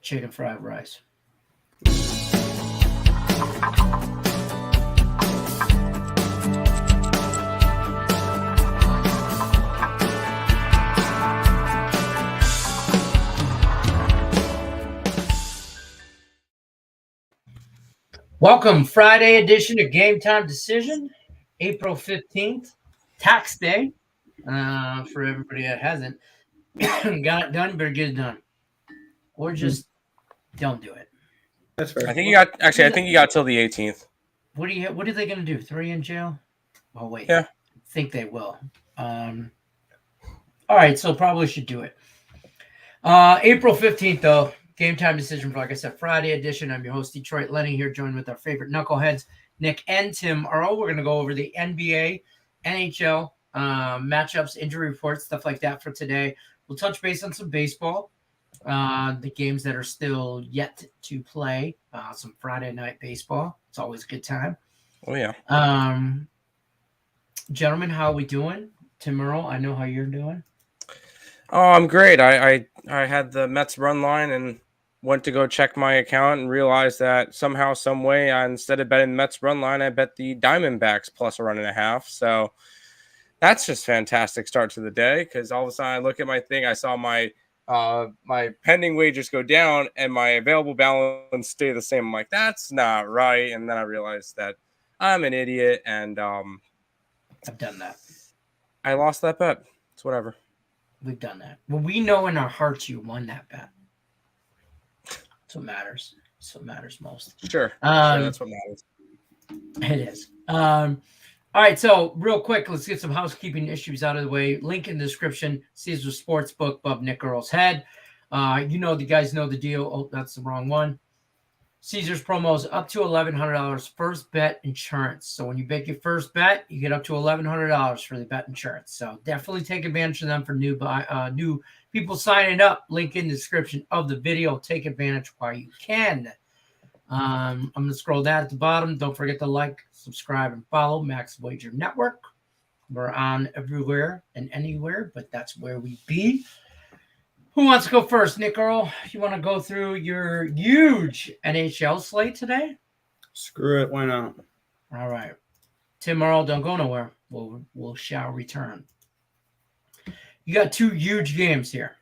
chicken fried rice. Welcome, Friday edition of Game Time Decision, April 15th, tax day. For everybody that hasn't got it done, better get it done. Or just don't do it. That's fair. I think you got till the 18th. What are they going to do? 3 in jail? Oh, wait. Yeah. I think they will. All right, so probably should do it. April 15th, though. Game Time Decision, like I said, Friday edition. I'm your host, Detroit Lenny, here joined with our favorite knuckleheads, Nick and Tim Earl. We're going to go over the NBA, NHL, matchups, injury reports, stuff like that for today. We'll touch base on some baseball, the games that are still yet to play, some Friday night baseball. It's always a good time. Oh, yeah. Gentlemen, how are we doing? Tim Earl, I know how you're doing. Oh, I'm great. I had the Mets run line and went to go check my account and realized that somehow, some way, instead of betting the Mets run line, I bet the Diamondbacks plus a 1.5. So that's just fantastic start to the day, because all of a sudden I look at my thing, I saw my pending wagers go down and my available balance stay the same. I'm like, that's not right. And then I realized that I'm an idiot, and I've done that. I lost that bet. It's whatever. We've done that. Well, we know in our hearts you won that bet. That's what matters. That's what matters most. Sure, that's what matters. It is. All right, so real quick, let's get some housekeeping issues out of the way. Link in the description, Caesar Sportsbook above Nick Earl's head. The guys know the deal. Oh, that's the wrong one. Caesar's promos up to $1,100 first bet insurance. So when you make your first bet, you get up to $1,100 for the bet insurance. So definitely take advantage of them for new people signing up. Link in the description of the video. Take advantage while you can. I'm going to scroll down at the bottom. Don't forget to like, subscribe, and follow Max Wager Network. We're on everywhere and anywhere, but that's where we be. Who wants to go first? Nick Earl, you want to go through your huge NHL slate today? Screw it. Why not? All right. Tim Earl, don't go nowhere. We'll shall return. You got 2 huge games here.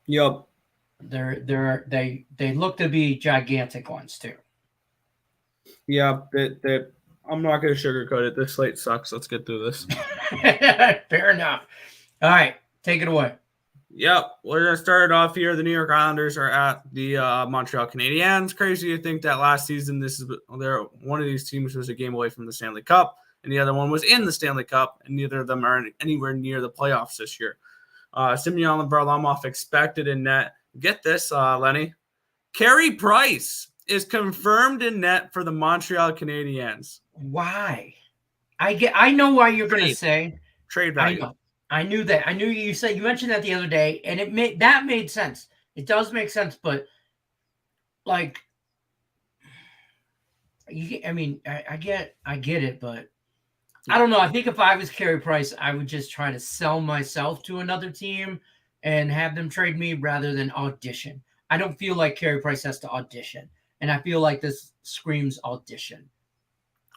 Yup. They look to be gigantic ones too. Yeah, I'm not going to sugarcoat it. This slate sucks. Let's get through this. Fair enough. All right, take it away. Yep, we're going to start it off here. The New York Islanders are at the Montreal Canadiens. Crazy to think that last season one of these teams was a game away from the Stanley Cup, and the other one was in the Stanley Cup, and neither of them are anywhere near the playoffs this year. Semyon Varlamov expected in net. Get this, Lenny. Carey Price is confirmed in net for the Montreal Canadiens. Why? I know why you're going to say trade value. I knew that. I knew you mentioned that the other day, and it made sense. It does make sense, but like, I get it, but I don't know. I think if I was Carey Price, I would just try to sell myself to another team and have them trade me rather than audition. I don't feel like Carey Price has to audition, and I feel like this screams audition.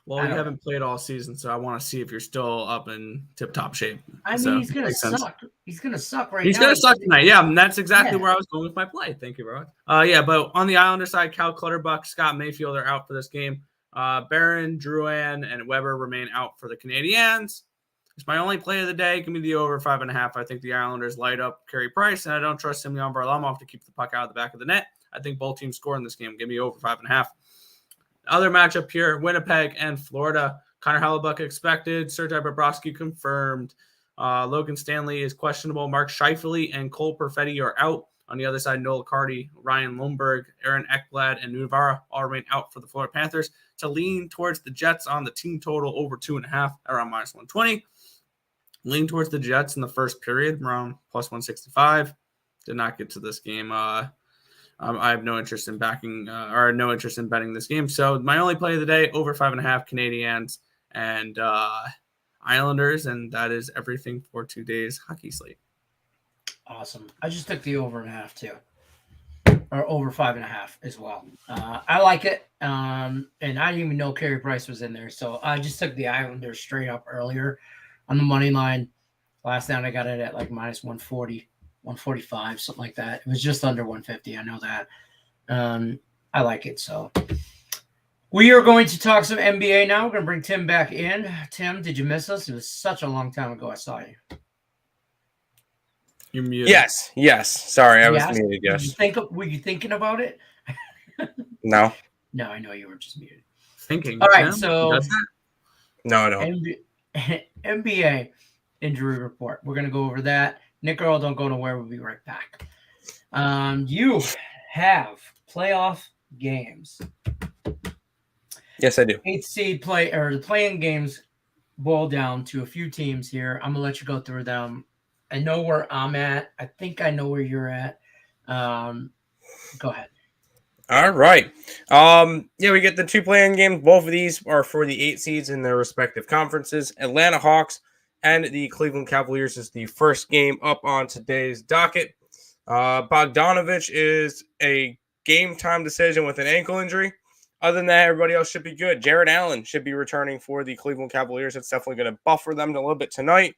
Well, we haven't played all season, so I want to see if you're still up in tip-top shape. He's going to suck. He's going to suck right now. He's going to suck tonight. Yeah, and that's exactly where I was going with my play. Thank you, bro. But on the Islander side, Cal Clutterbuck, Scott Mayfield are out for this game. Barron, Drouin, and Weber remain out for the Canadiens. It's my only play of the day. Give me the over 5.5. I think the Islanders light up Carey Price, and I don't trust Semyon Varlamov to keep the puck out of the back of the net. I think both teams score in this game. Give me over 5.5. Other matchup here, Winnipeg and Florida. Connor Hellebuck expected. Sergei Bobrovsky confirmed. Logan Stanley is questionable. Mark Scheifele and Cole Perfetti are out. On the other side, Noel Carty, Ryan Lomberg, Aaron Ekblad, and Nuvara all remain out for the Florida Panthers. To lean towards the Jets on the team total over 2.5, around minus 120. Lean towards the Jets in the first period, around plus 165. Did not get to this game. I have no interest in no interest in betting this game. So my only play of the day, over 5.5 Canadiens and Islanders, and that is everything for today's hockey slate. Awesome. I just took the over 1.5 too. or over 5.5 as well. I like it. And I didn't even know Carey Price was in there. So I just took the Islanders straight up earlier on the money line. Last night I got it at like minus 140, 145, something like that. It was just under 150. I know that. I like it. So we are going to talk some NBA now. We're going to bring Tim back in. Tim, did you miss us? It was such a long time ago I saw you. You're muted. Yes. Sorry, I was muted. Did Yes. were you thinking about it? No. No, I know you were just muted. Thinking. All right, Tim? so That's that? No, I don't. NBA injury report. We're going to go over that. Nick Earl, don't go nowhere. We'll be right back. You have playoff games. Yes, I do. 8th seed play or the playing games boil down to a few teams here. I'm gonna let you go through them. I know where I'm at. I think I know where you're at. Go ahead. All right. We get the 2 playing games. Both of these are for the 8 seeds in their respective conferences. Atlanta Hawks and the Cleveland Cavaliers is the first game up on today's docket. Bogdanovich is a game time decision with an ankle injury. Other than that, everybody else should be good. Jared Allen should be returning for the Cleveland Cavaliers. It's definitely going to buffer them a little bit tonight.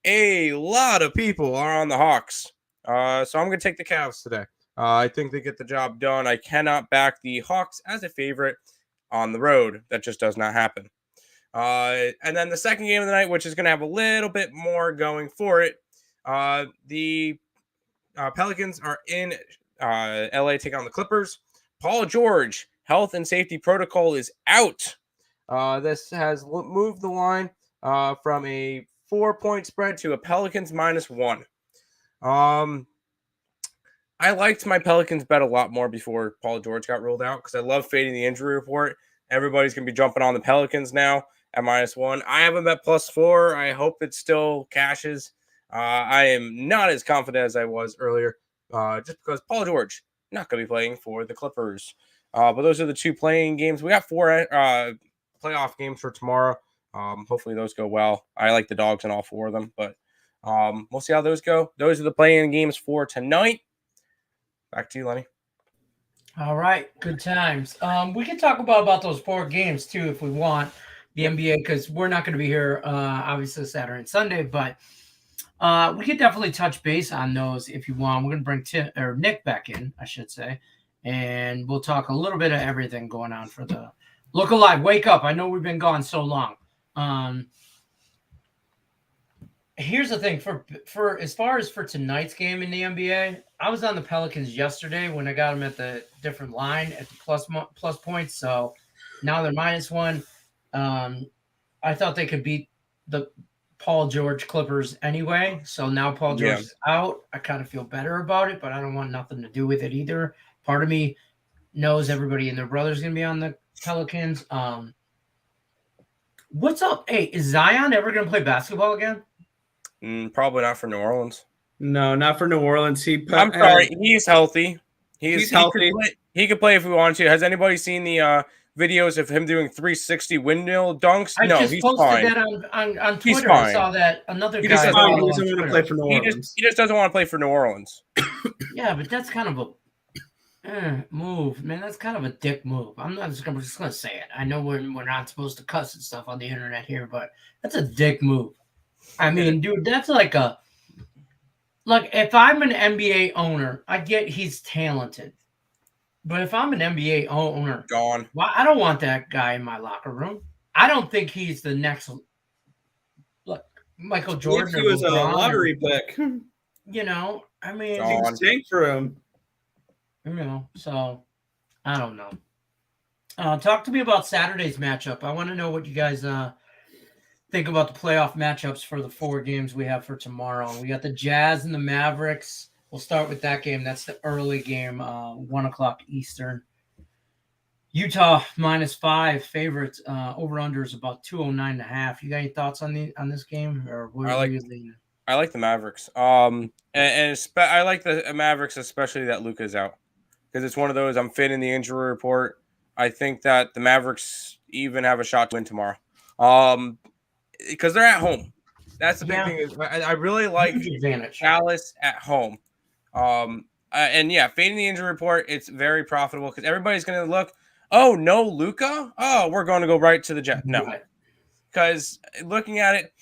A lot of people are on the Hawks. So I'm going to take the Cavs today. I think they get the job done. I cannot back the Hawks as a favorite on the road. That just does not happen. And then the second game of the night, which is going to have a little bit more going for it. The Pelicans are in LA taking on the Clippers. Paul George, health and safety protocol is out. This has moved the line from a 4-point spread to a Pelicans -1. I liked my Pelicans bet a lot more before Paul George got ruled out because I love fading the injury report. Everybody's going to be jumping on the Pelicans now at -1. I have them at +4. I hope it still cashes. I am not as confident as I was earlier just because Paul George not going to be playing for the Clippers. But those are the 2 playing games. We got 4 playoff games for tomorrow. Hopefully those go well. I like the dogs in all 4 of them, but we'll see how those go. Those are the playing games for tonight. Back to you, Lenny. All right, good times. We can talk about those 4 games too if we want, the NBA, because we're not going to be here obviously Saturday and Sunday, but we could definitely touch base on those if you want. We're going to bring Nick back in, I should say, and we'll talk a little bit of everything going on for the Look Alive. Wake up! I know we've been gone so long. Here's the thing for as far as for tonight's game in the NBA, I was on the Pelicans yesterday when I got them at the different line at the plus points. So now they're -1. I thought they could beat the Paul George Clippers anyway. So now Paul George is out. I kind of feel better about it, but I don't want nothing to do with it either. Part of me knows everybody and their brother's going to be on the Pelicans. What's up? Hey, is Zion ever going to play basketball again? Probably not for New Orleans. No, not for New Orleans. I'm sorry. He's healthy. He's healthy. He could play if we want to. Has anybody seen the videos of him doing 360 windmill dunks? No, he's fine. I just posted that on Twitter. I saw that another guy. He doesn't want to play for New Orleans. He just doesn't want to play for New Orleans. Yeah, but that's kind of a move, man. That's kind of a dick move. I'm just going to say it. I know we're not supposed to cuss and stuff on the internet here, but that's a dick move. I mean, dude, that's like if I'm an NBA owner, I get he's talented. But if I'm an NBA owner, gone. Well, I don't want that guy in my locker room. I don't think he's the next Michael Jordan. He was a lottery pick. You know, I mean, it's tank for him. You know, so I don't know. Talk to me about Saturday's matchup. I want to know what you guys think about the playoff matchups for the 4 games we have for tomorrow. We got the Jazz and the Mavericks. We'll start with that game. That's the early game, 1:00 Eastern. Utah -5 favorites. Over/under is about 209.5. You got any thoughts on this game, or what are you thinking? I like the Mavericks. I like the Mavericks, especially that Luka's out, because it's one of those. I'm fitting the injury report. I think that the Mavericks even have a shot to win tomorrow. Because they're at home. That's the big thing. I really like advantage. Dallas at home. And yeah, fading the injury report, it's very profitable because everybody's going to look, oh, no, Luka? Oh, we're going to go right to the Jet. No. Because looking at it,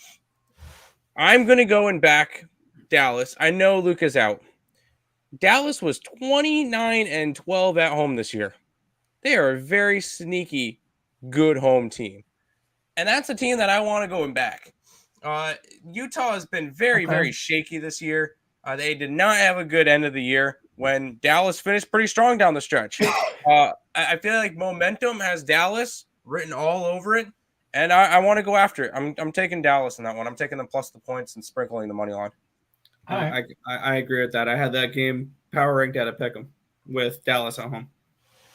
I'm going to go and back Dallas. I know Luka's out. Dallas was 29-12 at home this year. They are a very sneaky, good home team. And that's a team that I want to go and back. Utah has been very shaky this year. They did not have a good end of the year when Dallas finished pretty strong down the stretch. I feel like momentum has Dallas written all over it, and I want to go after it. I'm taking Dallas in that one. I'm taking them plus the points and sprinkling the money line. Right. I agree with that. I had that game power ranked at a pick'em with Dallas at home.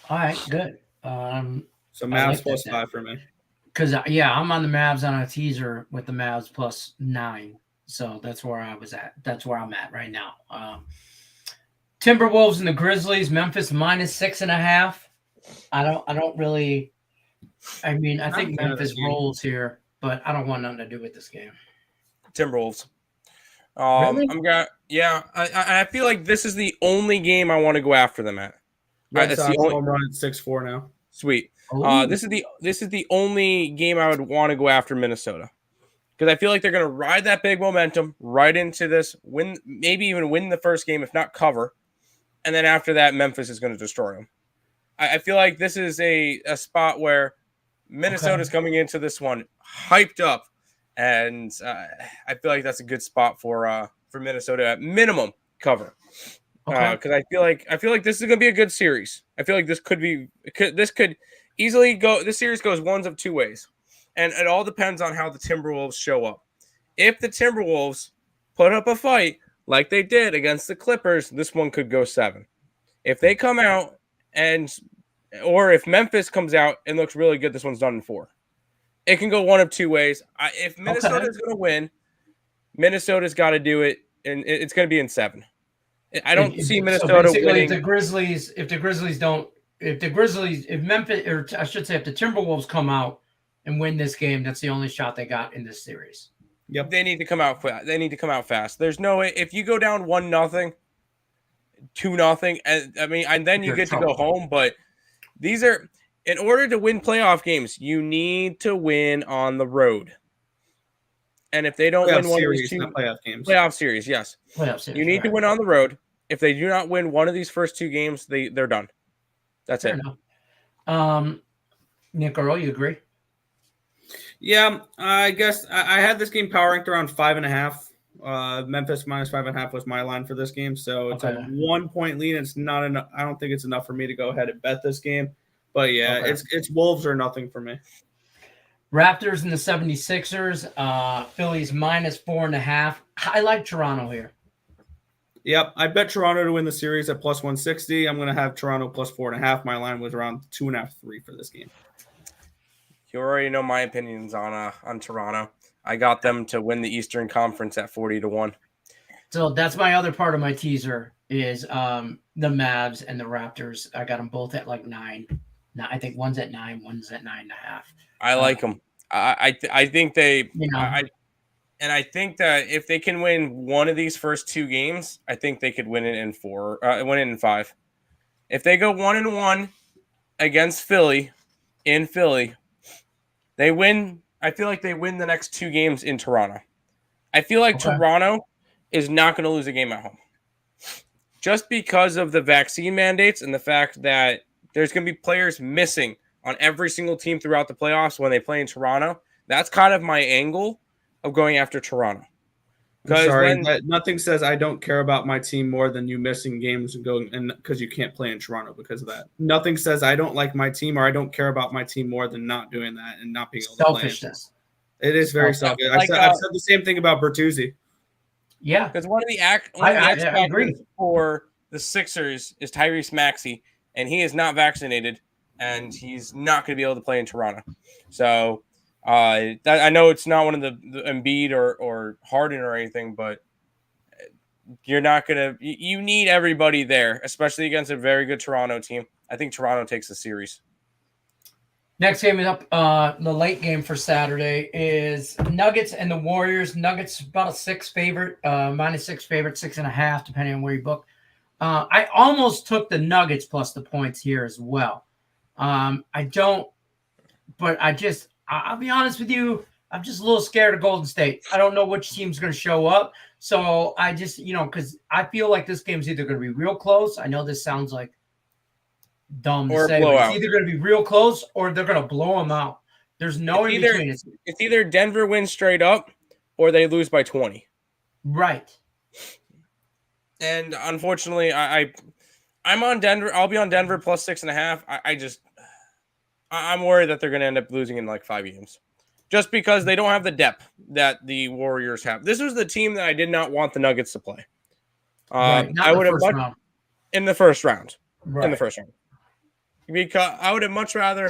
All right, good. So Mavs like plus 5 for me. Because, I'm on the Mavs on a teaser with the Mavs plus 9. So that's where I was at. That's where I'm at right now. Timberwolves and the Grizzlies, Memphis minus 6.5. I don't really. I mean, I think Memphis rolls here, but I don't want nothing to do with this game. Timberwolves. Really? I feel like this is the only game I want to go after them at. Red Sox home run at 6-4 now. Sweet. This is the only game I would want to go after Minnesota. Because I feel like they're going to ride that big momentum right into this, maybe even win the first game, if not cover. And then after that, Memphis is going to destroy them. I feel like this is a spot where Minnesota's coming into this one hyped up. And I feel like that's a good spot for Minnesota at minimum cover. Because I feel like this is going to be a good series. I feel like this could easily go. This series goes one of two ways. And it all depends on how the Timberwolves show up. If the Timberwolves put up a fight like they did against the Clippers, this one could go 7. If they come out or if Memphis comes out and looks really good, this one's done in 4. It can go one of two ways. If Minnesota's going to win, Minnesota's got to do it, and it's going to be in 7. I don't see Minnesota winning. If the Timberwolves come out and win this game, that's the only shot they got in this series. Yep, they need to come out fast. They need to come out fast. There's no way if you go down 1-0, 2-0, and then you get to go home. But these are, in order to win playoff games, you need to win on the road. And if they don't win one of these 2 playoff games, playoff series, yes, you need to win on the road. If they do not win one of these first 2 games, they're done. That's it. Nick Earl, you agree? Yeah, I guess I had this game power ranked around 5.5. Memphis minus 5.5 was my line for this game, so it's a 1-point lead. It's not enough. I don't think it's enough for me to go ahead and bet this game. But yeah, it's Wolves or nothing for me. Raptors and the 76ers. Phillies minus 4.5. I like Toronto here. Yep, I bet Toronto to win the series at plus 160. I'm going to have Toronto plus 4.5. My line was around 2.5, 3 for this game. You already know my opinions on Toronto. I got them to win the Eastern Conference at 40-1. So that's my other part of my teaser is the Mavs and the Raptors. I got them both at like 9. Now I think one's at 9, one's at 9.5. I like them. I think they. I think that if they can win one of these first 2 games, I think they could win it in 4. Win it in 5. If they go 1-1 against Philly, in Philly, they win. I feel like they win the next 2 games in Toronto. I feel like Toronto is not going to lose a game at home. Just because of the vaccine mandates and the fact that there's going to be players missing on every single team throughout the playoffs when they play in Toronto. That's kind of my angle of going after Toronto. Nothing says I don't care about my team more than you missing games and going and because you can't play in Toronto because of that. Nothing says I don't like my team or I don't care about my team more than not doing that and not being able to play. Selfishness. It is very selfish. I've said the same thing about Bertuzzi. Yeah, because one of the X factors for the Sixers is Tyrese Maxey, and he is not vaccinated, and he's not going to be able to play in Toronto. So. I know it's not one of the Embiid or Harden or anything, but you're not going to – you need everybody there, especially against a very good Toronto team. I think Toronto takes the series. Next game is up. The late game for Saturday is Nuggets and the Warriors. Nuggets about a 6 favorite, minus 6 favorite, 6.5, depending on where you book. I almost took the Nuggets plus the points here as well. I don't, but I'll be honest with you. I'm just a little scared of Golden State. I don't know which team's going to show up. So I just, because I feel like this game's either going to be real close. I know this sounds like dumb to say, but it's either going to be real close or they're going to blow them out. There's no in between. It's either Denver wins straight up or they lose by 20. Right. And unfortunately, I'm on Denver. I'll be on Denver plus 6.5. I'm worried that they're going to end up losing in like 5 games. Just because they don't have the depth that the Warriors have. This was the team that I did not want the Nuggets to play. Right. I would have in the first round. Right. In the first round. Because I would have much rather,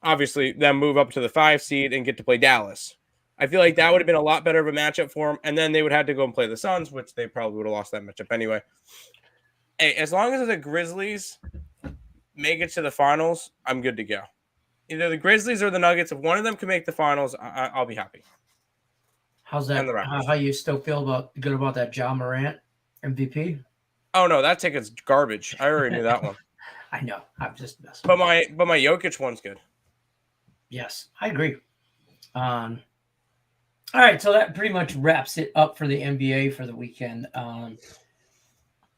obviously, them move up to the 5 seed and get to play Dallas. I feel like that would have been a lot better of a matchup for them. And then they would have to go and play the Suns, which they probably would have lost that matchup anyway. Hey, as long as the Grizzlies make it to the finals, I'm good to go. Either the Grizzlies or the Nuggets, if one of them can make the finals, I'll be happy. How's that? How you still feel good about that Ja Morant MVP? Oh no, that ticket's garbage. I already knew that one. I know. I'm just messing. But my Jokic one's good. Yes, I agree. All right, so that pretty much wraps it up for the NBA for the weekend.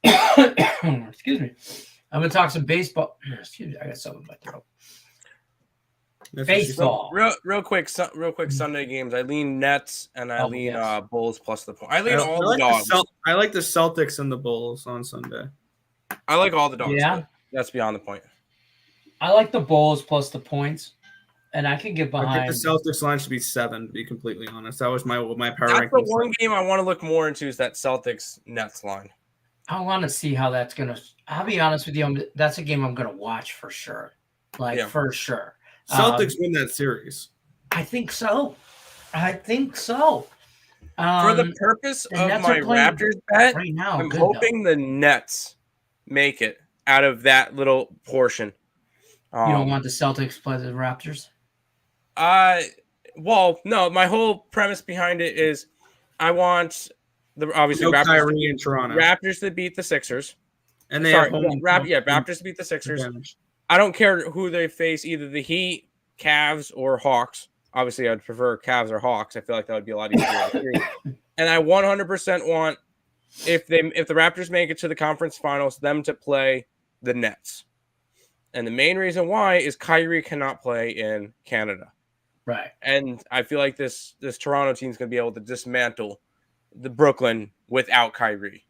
Excuse me. I'm gonna talk some baseball. Excuse me, I got something in my throat. Baseball. Real quick Sunday games. I lean Nets and I lean Bulls plus the point. I lean all the dogs. I like the Celtics and the Bulls on Sunday. I like all the dogs. Yeah, that's beyond the point. I like the Bulls plus the points, and I can get behind. I think the Celtics line should be 7. To be completely honest, that was my power. That's the one game I want to look more into is that Celtics Nets line. I want to see how that's gonna. I'll be honest with you. That's a game I'm gonna watch for sure. For sure. Celtics win that series. I think so. For the purpose of my Raptors bet, right now, I'm hoping the Nets make it out of that little portion. You don't want the Celtics to play the Raptors? Well, no. My whole premise behind it is I want Kyrie in Toronto. Raptors to beat the Sixers. And they Raptors to beat the Sixers. Advantage. I don't care who they face, either the Heat, Cavs, or Hawks. Obviously, I'd prefer Cavs or Hawks. I feel like that would be a lot easier. And I 100% want, if the Raptors make it to the conference finals, them to play the Nets. And the main reason why is Kyrie cannot play in Canada. Right. And I feel like this Toronto team is going to be able to dismantle the Brooklyn without Kyrie.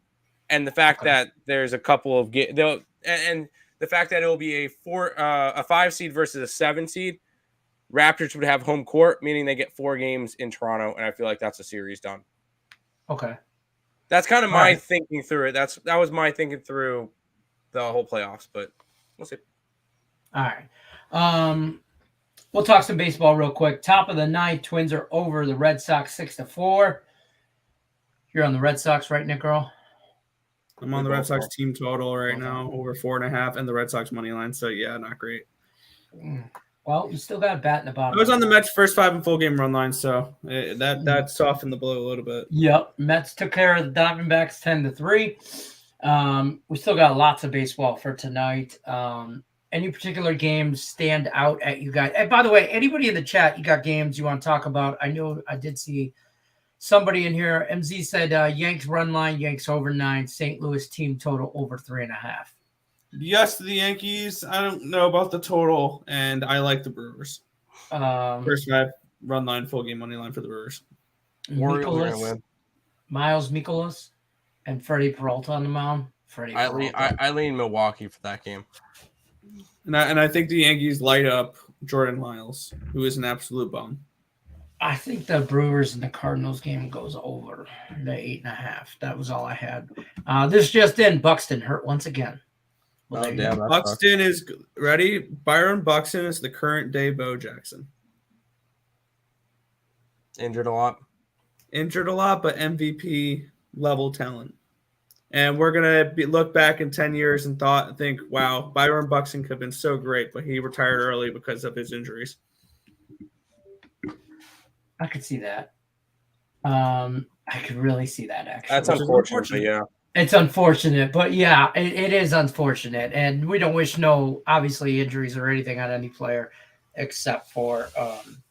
And the fact that there's a couple of the fact that it will be a 5 seed versus a 7 seed, Raptors would have home court, meaning they get 4 games in Toronto, and I feel like that's a series done. Okay. That's kind of my thinking through it. That was my thinking through the whole playoffs, but we'll see. All right. We'll talk some baseball real quick. Top of the 9th, Twins are over the Red Sox 6-4. You're on the Red Sox, right, Nick Earl? I'm on the Red Sox team total right now, over 4.5, and the Red Sox money line. So yeah, not great. Well, you still got a bat in the bottom. I was on the Mets first 5 and full game run line, so that softened the blow a little bit. Yep, Mets took care of the Diamondbacks 10-3. We still got lots of baseball for tonight. Any particular games stand out at you guys? And by the way, anybody in the chat, you got games you want to talk about? I know I did see somebody in here. MZ said Yanks run line, Yanks over 9, St. Louis team total over 3.5. Yes, to the Yankees. I don't know about the total, and I like the Brewers. First 5 run line, full game money line for the Brewers. Miles Mikolas and Freddie Peralta on the mound. I lean Milwaukee for that game. And I think the Yankees light up Jordan Miles, who is an absolute bum. I think the Brewers and the Cardinals game goes over the 8.5. That was all I had. This just in, Buxton hurt once again. Well, damn, Buxton is ready. Byron Buxton is the current day Bo Jackson. Injured a lot, but MVP level talent. And we're gonna look back in 10 years and think, wow, Byron Buxton could have been so great, but he retired early because of his injuries. I could see that. I could really see that, actually. That's unfortunate, yeah. It's unfortunate, but yeah, it is unfortunate, and we don't wish no obviously injuries or anything on any player, except for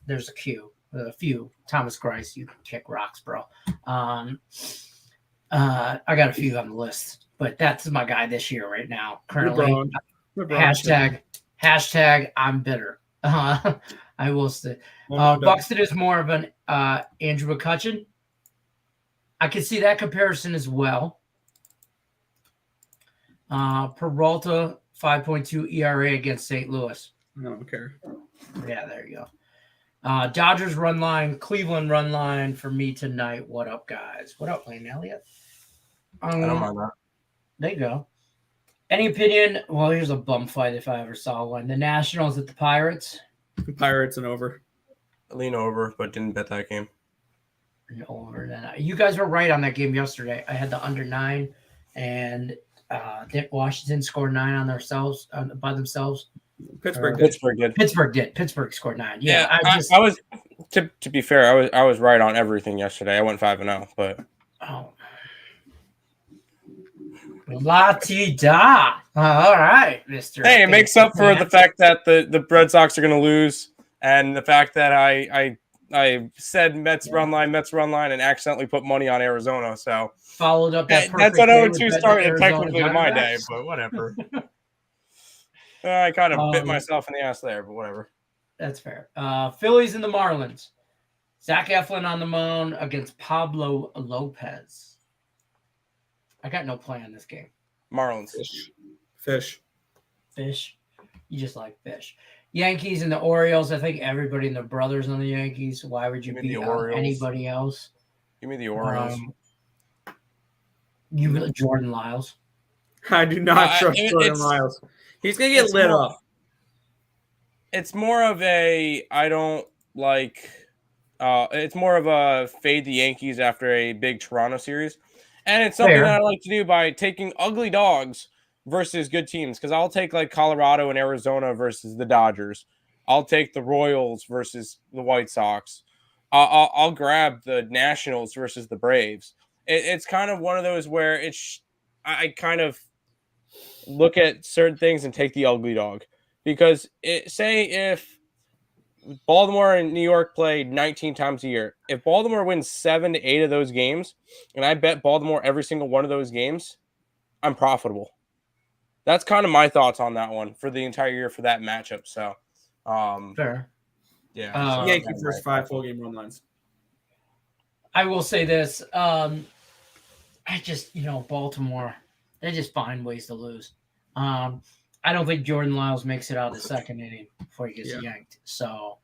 there's a few. Thomas Grice, you kick rocks, bro. I got a few on the list, but that's my guy this year right now. Currently, hashtag I'm bitter. I will say, Buxton is more of an Andrew McCutcheon. I can see that comparison as well. Peralta 5.2 ERA against St. Louis. I don't care. Yeah, there you go. Dodgers run line, Cleveland run line for me tonight. What up, guys? What up, Lane Elliott? I don't mind that. There you go. Any opinion? Well, here's a bum fight if I ever saw one. The Nationals at the Pirates. Pirates and over. Lean over, but didn't bet that game. Over. You guys were right on that game yesterday. I had the under 9, and Washington scored 9 on themselves by themselves. Pittsburgh did. Pittsburgh scored 9. Yeah, I was. To be fair, I was right on everything yesterday. I went 5-0, but La-ti-da. All right, Mister. Hey, it makes up for the fact that the Red Sox are going to lose, and the fact that I said Mets run line, and accidentally put money on Arizona. So followed up that. That's an 0-2 start technically to my day, but whatever. I kind of bit myself in the ass there, but whatever. That's fair. Phillies and the Marlins. Zach Eflin on the mound against Pablo Lopez. I got no play on this game. Marlins. Fish. You just like fish. Yankees and the Orioles. I think everybody and their brothers on the Yankees. Why would you beat anybody else? Give me the Orioles. Jordan Lyles. I do not trust Jordan Lyles. He's going to get lit up. It's more of a I don't like it's more of a fade the Yankees after a big Toronto series. And it's something that I like to do by taking ugly dogs versus good teams, because I'll take like Colorado and Arizona versus the Dodgers. I'll take the Royals versus the White Sox. I'll grab the Nationals versus the Braves. It's kind of one of those where I kind of look at certain things and take the ugly dog, because say if Baltimore and New York play 19 times a year, if Baltimore wins 7 to 8 of those games, and I bet Baltimore every single one of those games, I'm profitable. That's kind of my thoughts on that one for the entire year for that matchup. So, fair. Yeah. Yankees first 5 full game run lines. I will say this. I just, Baltimore, they just find ways to lose. I don't think Jordan Lyles makes it out of the second inning before he gets yanked. So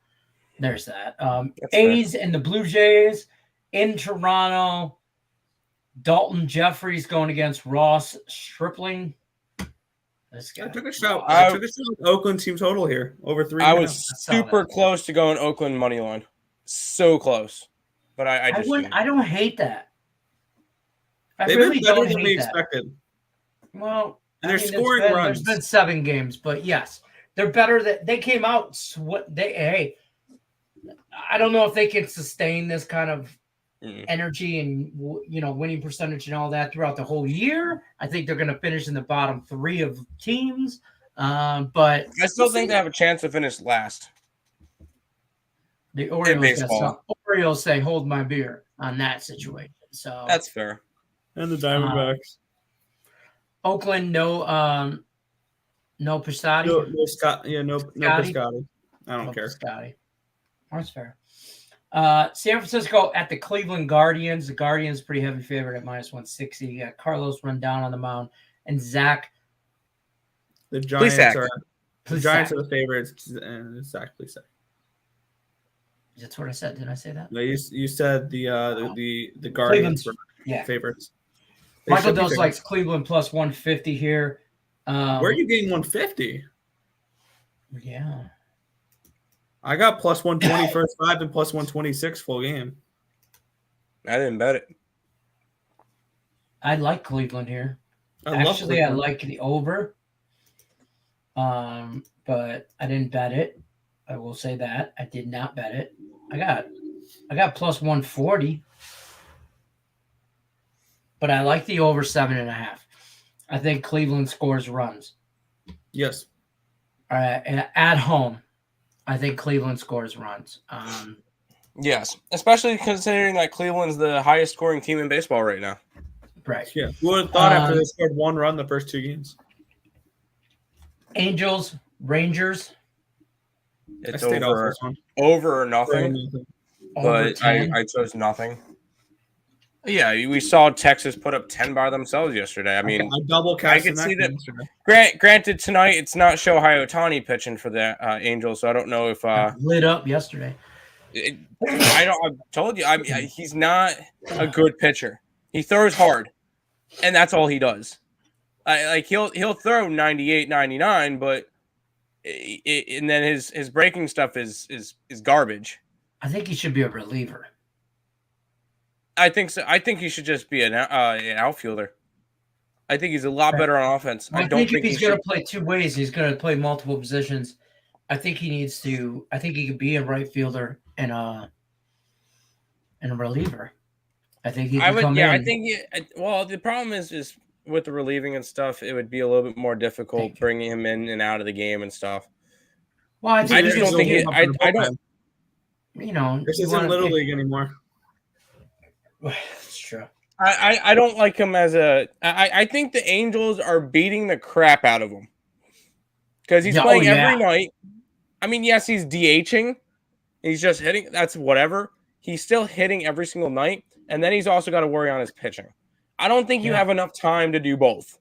there's that. A's and the Blue Jays in Toronto. Dalton Jeffries going against Ross Stripling. This guy. I took a shot at Oakland team total here over 3. I was super close to going Oakland money line. So close. But I don't hate that. They've been better than we expected. Well, and they're scoring runs. There's been 7 games, but yes, they're better. That they came out. I don't know if they can sustain this kind of energy and winning percentage and all that throughout the whole year. I think they're going to finish in the bottom 3 of teams, but I still think they have a chance to finish last. The Orioles say hold my beer on that situation. So that's fair. And the Diamondbacks. Oakland, no Piscotty. No Piscotty. I don't care. Piscotty. That's fair. San Francisco at the Cleveland Guardians. The Guardians pretty heavy favorite at -160. You got Carlos Rodon on the mound and Zach. The Giants are the favorites, and Zach Plesac. That's what I said. Did I say that? No, you said the Guardians were favorites. Michael Dos likes Cleveland plus 150 here. Where are you getting 150? Yeah. I got plus 120 first 5 and plus 126 full game. I didn't bet it. I like Cleveland here. I like the over. But I didn't bet it. I will say that. I did not bet it. I got plus 140. but I like the over 7.5. I think Cleveland scores runs. Yes. And at home, I think Cleveland scores runs. Yes, especially considering that Cleveland's the highest scoring team in baseball right now. Right. Yeah. Who would have thought after they scored 1 run the first 2 games? Angels, Rangers. It's I stayed off over, this one. over or nothing, Over but 10. I chose nothing. Yeah, we saw Texas put up 10 by themselves yesterday. I mean, I double I cast could see that. Granted, tonight it's not Shohei Ohtani pitching for the Angels, so I don't know if lit up yesterday. I told you. I mean, he's not a good pitcher. He throws hard, and that's all he does. He'll throw 98, 99, but and then his breaking stuff is garbage. I think he should be a reliever. I think so. I think he should just be an outfielder. I think he's a lot better on offense. I don't think if he's going to play 2 ways, he's going to play multiple positions. I think he needs to. I think he could be a right fielder and a reliever. I think he could come in. I think. Well, the problem is with the relieving and stuff, it would be a little bit more difficult bringing him in and out of the game and stuff. Well, I just don't think. I don't. You know, this isn't Little League anymore. That's true. I don't like him as a. I think the Angels are beating the crap out of him because he's playing every night. I mean, yes, he's DHing. He's just hitting. That's whatever. He's still hitting every single night, and then he's also got to worry on his pitching. I don't think you have enough time to do both,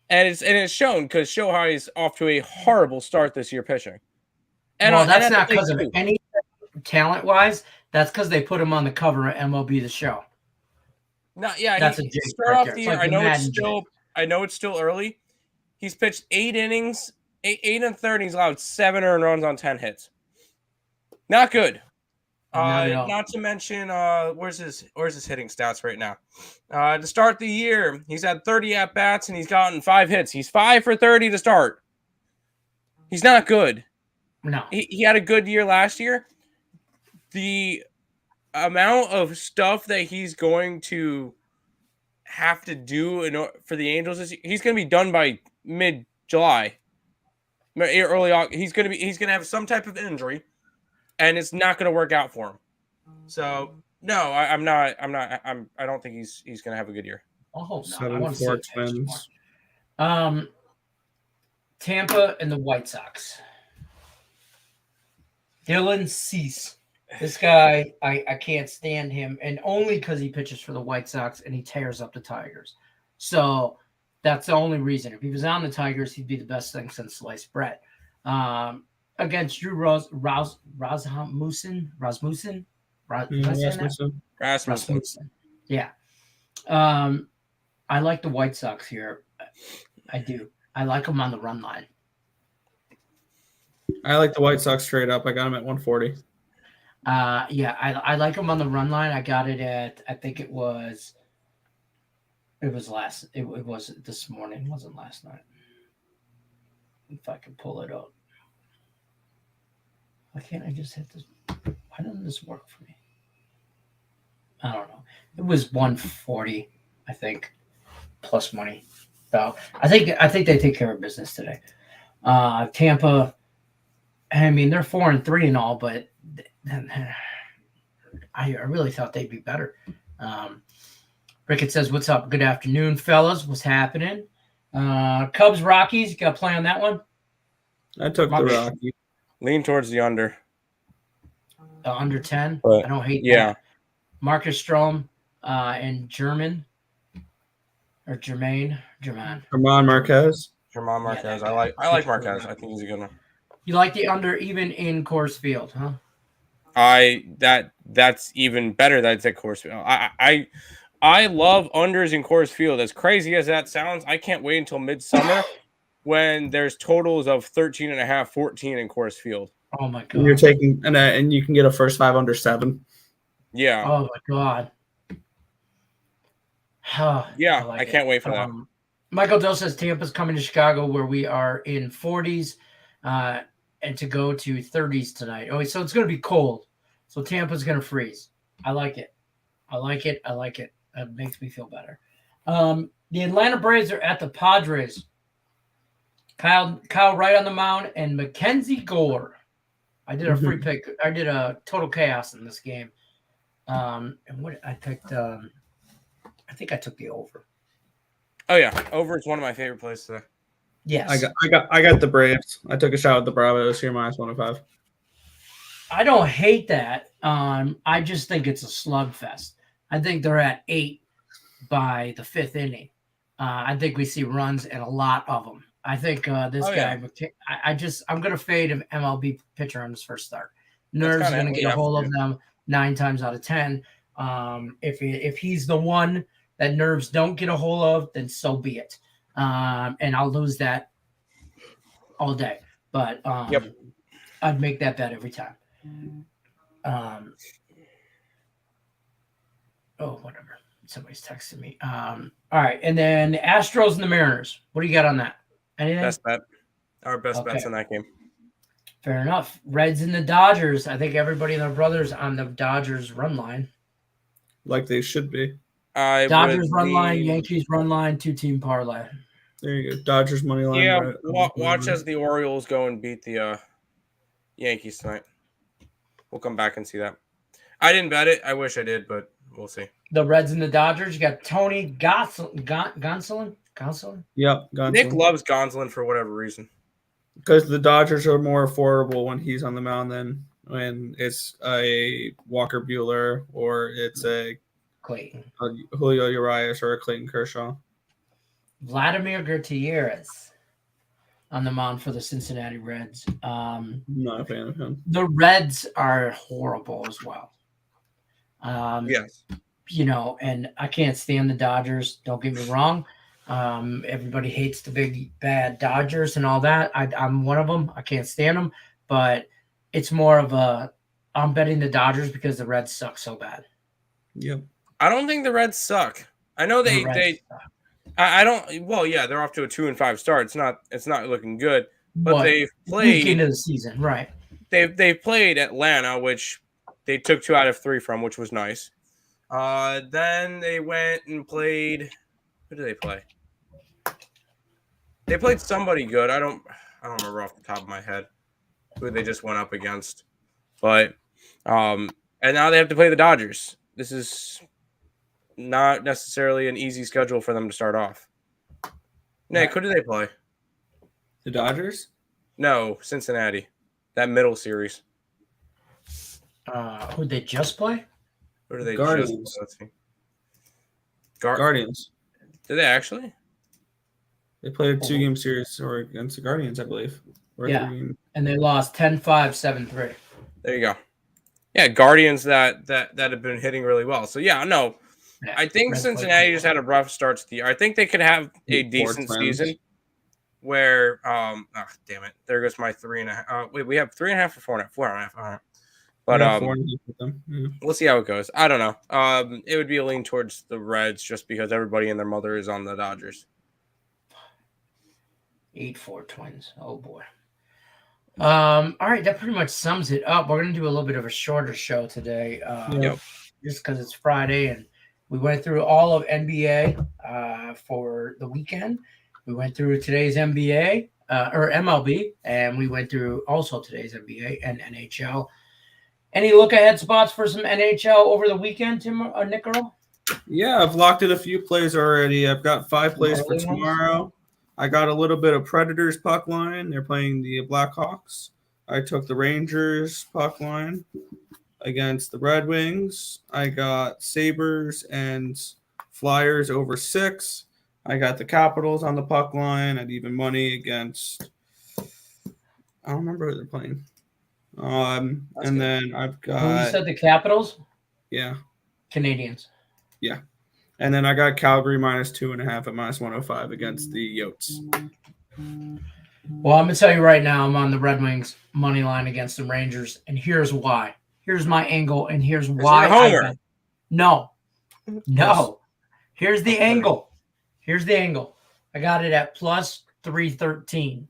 and it's shown because Shohei is off to a horrible start this year pitching. And that's not because of any talent-wise. That's because they put him on the cover of MLB The Show. That's a start off the year. I know it's still early. He's pitched 8 innings, 8 1/3. He's allowed 7 earned runs on 10 hits. Not good. Not to mention, where's his hitting stats right now? To start the year, he's had 30 at bats and he's gotten 5 hits. He's 5 for 30 to start. He's not good. No, he had a good year last year. The amount of stuff that he's going to have to do for the Angels he's going to be done by mid-July, early August. He's going to have some type of injury, and it's not going to work out for him. So no, I don't think he's going to have a good year. I hope not. 7-4 Twins. Tampa and the White Sox. Dylan Cease. This guy, I can't stand him, and only because he pitches for the White Sox and he tears up the Tigers. So that's the only reason. If he was on the Tigers, he'd be the best thing since sliced bread. Against Drew Rasmussen. Yeah. I like the White Sox here. I do. I like them on the run line. I like the White Sox straight up. I got them at 140. I like them on the run line. I got it at, I think it was this morning. It wasn't last night. If I can pull it up. Why can't I just hit this? Why doesn't this work for me? I don't know. It was 140, I think, plus money. So I think they take care of business today. Tampa, I mean, they're 4-3 and all, but I really thought they'd be better. Rickett says, "What's up? Good afternoon, fellas. What's happening? Cubs, Rockies. You got to play on that one." I took the Rockies. Lean towards the under. Under 10. But, I don't hate that. that. Marcus Strohm and German Marquez. German Marquez. I like Marquez. I think he's a good one. You like the under even in Coors Field, huh? That's even better. That's at Coors Field. I love unders in Coors Field. As crazy as that sounds, I can't wait until midsummer when there's totals of 13.5, 14 in Coors Field. Oh my god! And you're taking and you can get a first 5 under 7. Yeah. Oh my god. Yeah, I can't wait for that. Michael Dill says Tampa's coming to Chicago, where we are in 40s, and to go to 30s tonight. Oh, so it's going to be cold. So Tampa's going to freeze. I like it. That makes me feel better. The Atlanta Braves are at the Padres. Kyle Wright on the mound and Mackenzie Gore. I did a free pick. I did a total chaos in this game. And what I picked, I think I took the over. Oh yeah, over is one of my favorite plays today. Yes, I got the Braves. I took a shot at the Bravos here -105. I don't hate that. I just think it's a slugfest. I think they're at 8 by the 5th inning. I think we see runs and a lot of them. I think this guy. Yeah. I'm going to fade an MLB pitcher on his first start. Nerves going to get a hold of them 9 times out of 10. If he's the one that Nerves don't get a hold of, then so be it. And I'll lose that all day. But I'd make that bet every time. Whatever. Somebody's texting me. All right, and then the Astros and the Mariners. What do you got on that? Anything? Best bet. Our best bets in that game. Fair enough. Reds and the Dodgers. I think everybody and their brothers on the Dodgers run line. Like they should be. Dodgers run line, Yankees run line, 2-team parlay. There you go. Dodgers money line. Yeah, watch as the Orioles go and beat the Yankees tonight. We'll come back and see that. I didn't bet it. I wish I did, but we'll see. The Reds and the Dodgers. You got Tony Gonsolin. Yep. Gonsolin. Nick loves Gonsolin for whatever reason. Because the Dodgers are more affordable when he's on the mound than when it's a Walker Buehler or it's a Clayton, Julio Urias or a Clayton Kershaw. Vladimir Gutierrez on the mound for the Cincinnati Reds. Not a fan of him. The Reds are horrible as well. Yes. And I can't stand the Dodgers. Don't get me wrong. Everybody hates the big bad Dodgers and all that. I'm one of them. I can't stand them, but it's more of I'm betting the Dodgers because the Reds suck so bad. Yep. I don't think the Reds suck. I know they I don't. Well, yeah, they're off to a 2-5 start. It's not looking good, but they've played into the season, right? They've played Atlanta, which they took 2 out of 3 from, which was nice. Then they went and played. Who did they play? They played somebody good. I don't remember off the top of my head who they just went up against. But and now they have to play the Dodgers. This is not necessarily an easy schedule for them to stard off. Nick, who do they play? The Dodgers? No, Cincinnati. That middle series. Who'd they just play? Who do they Guardians. just let's see. Guardians. Did they actually? They played a 2-game series or against the Guardians, I believe. Or and they lost 10-5, 7-3. There you go. Yeah, Guardians that have been hitting really well. So yeah, no. Yeah, I think Cincinnati just had a rough start to the year. I think they could have a decent season where damn it. There goes my 3.5. Wait, we have 3.5 or 4.5? 4.5. But 4.5 with them. Yeah. We'll see how it goes. I don't know. It would be a lean towards the Reds just because everybody and their mother is on the Dodgers. 8-4 Twins. Oh boy. All right, that pretty much sums it up. We're gonna do a little bit of a shorter show today. Just because it's Friday and we went through all of NBA for the weekend. We went through today's NBA or MLB, and we went through also today's NBA and NHL. Any look-ahead spots for some NHL over the weekend, Tim or Nick Earl? Yeah, I've locked in a few plays already. I've got 5 plays for tomorrow. I got a little bit of Predators puck line. They're playing the Blackhawks. I took the Rangers puck line against the Red Wings. I got Sabres and Flyers over 6. I got the Capitals on the puck line at even money against – I don't remember who they're playing. And good. Then I've got – you said the Capitals? Yeah. Canadiens. Yeah. And then I got Calgary -2.5 at -105 against the Yotes. Well, I'm going to tell you right now, I'm on the Red Wings money line against the Rangers, and here's why. Here's my angle, and here's why. Homer. No. Here's the angle. I got it at +313.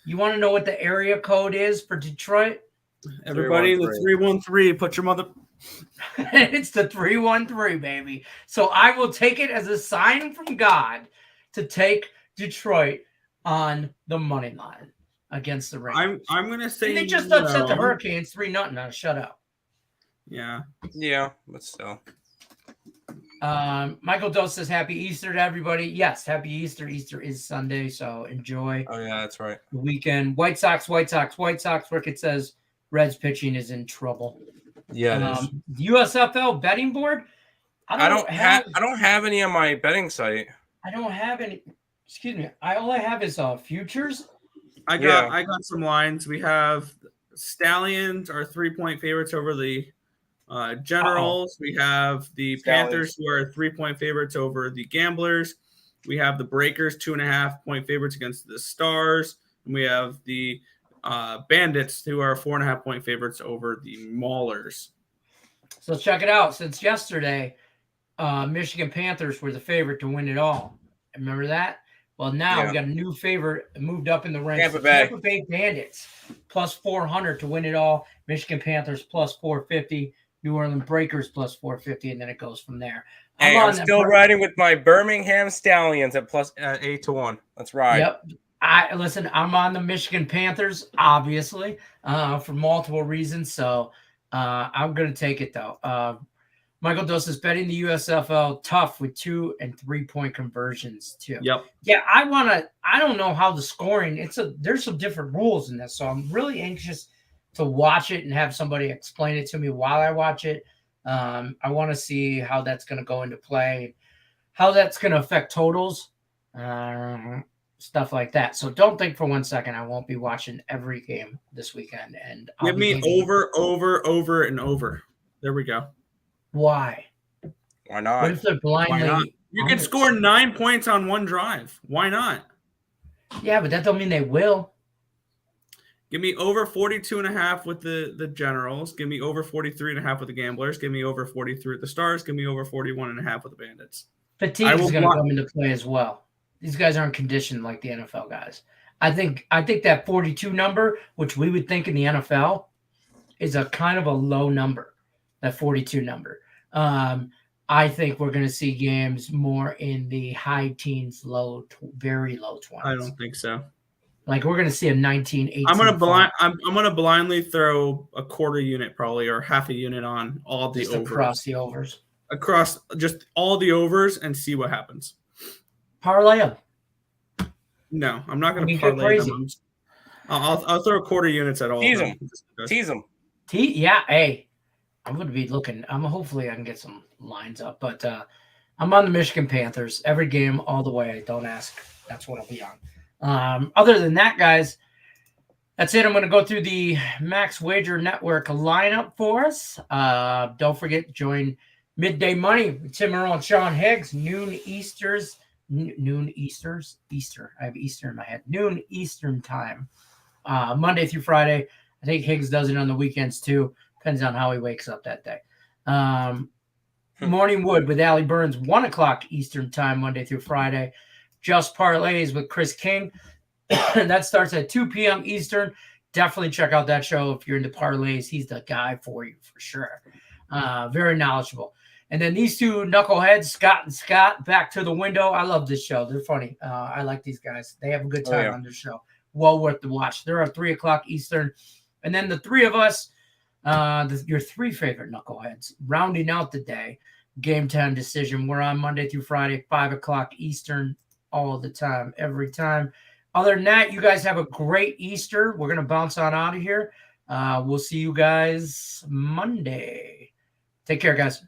You want to know what the area code is for Detroit? Everybody in the 313, put your It's the 3-1-3, baby. So I will take it as a sign from God to take Detroit on the money line against the Rangers. I'm going to say and they just upset the no. Hurricanes 3-0. Now shut up. Yeah. Yeah, but still. Michael Dose says happy Easter to everybody. Yes, happy Easter. Easter is Sunday, so enjoy Oh yeah, that's right. the weekend. White Sox. Rick, it says Reds pitching is in trouble. Yeah, it is. USFL betting board. I don't have any on my betting site. I don't have any. Excuse me. All I have is futures. I got some lines. We have Stallions are 3-point favorites over the Generals. We have the Panthers, who are 3-point favorites over the Gamblers. We have the Breakers, 2.5-point favorites against the Stars. And we have the Bandits, who are 4.5-point favorites over the Maulers. So check it out. Since yesterday, Michigan Panthers were the favorite to win it all. Remember that? Well, now we got a new favorite moved up in the ranks. Tampa Bay Bandits plus 400 to win it all. Michigan Panthers plus 450. New Orleans Breakers plus 450, and then it goes from there. I'm still riding with my Birmingham Stallions at plus 8-1. Let's ride. Yep. I'm on the Michigan Panthers, obviously, for multiple reasons. So I'm going to take it, though. Michael Dos is betting the USFL tough with 2- and 3-point conversions, too. Yep. Yeah, I don't know how the scoring, there's some different rules in this. So I'm really anxious to watch it and have somebody explain it to me while I watch it. I want to see how that's going to go into play, how that's going to affect totals, stuff like that. So don't think for 1 second I won't be watching every game this weekend. And give me over, and over. There we go. Why? Why not? What if they're blindly? Why not? You can score 9 points on one drive. Why not? Yeah, but that don't mean they will. Give me over 42.5 with the Generals. Give me over 43.5 with the Gamblers. Give me over 43 with the Stars. Give me over 41.5 with the Bandits. Fatigue is going to come into play as well. These guys aren't conditioned like the NFL guys. I think that 42 number, which we would think in the NFL, is a kind of a low number. That 42 number. I think we're going to see games more in the high teens, very low 20s. I don't think so. Like we're going to see a 19-18. I'm going to blindly throw a quarter unit probably or half a unit on all the overs. Across the overs. Across just all the overs and see what happens. Parlay them. No, I'm not going to parlay them. I'll throw quarter units at all. Tease them. Yeah, hey. I'm going to be looking. Hopefully I can get some lines up, but I'm on the Michigan Panthers every game all the way. Don't ask. That's what I'll be on. Other than that, guys, that's it. I'm going to go through the Max Wager Network lineup for us. Don't forget to join Midday Money with Tim Earl and Sean Higgs. Noon Easter. I have Easter in my head. Noon Eastern time. Monday through Friday. I think Higgs does it on the weekends too. Depends on how he wakes up that day. Morning Wood with Allie Burns, 1 o'clock Eastern time, Monday through Friday. Just Parlays with Chris King. That starts at 2 p.m. Eastern. Definitely check out that show if you're into parlays. He's the guy for you for sure. Very knowledgeable. And then these two knuckleheads, Scott and Scott, back to the window. I love this show. They're funny. I like these guys. They have a good time on this show. Well worth the watch. They're at 3 o'clock Eastern. And then the three of us, your three favorite knuckleheads, rounding out the day. Game time decision. We're on Monday through Friday, 5 o'clock Eastern, all the time, every time. Other than that, you guys have a great Easter. We're going to bounce on out of here. We'll see you guys Monday. Take care, guys.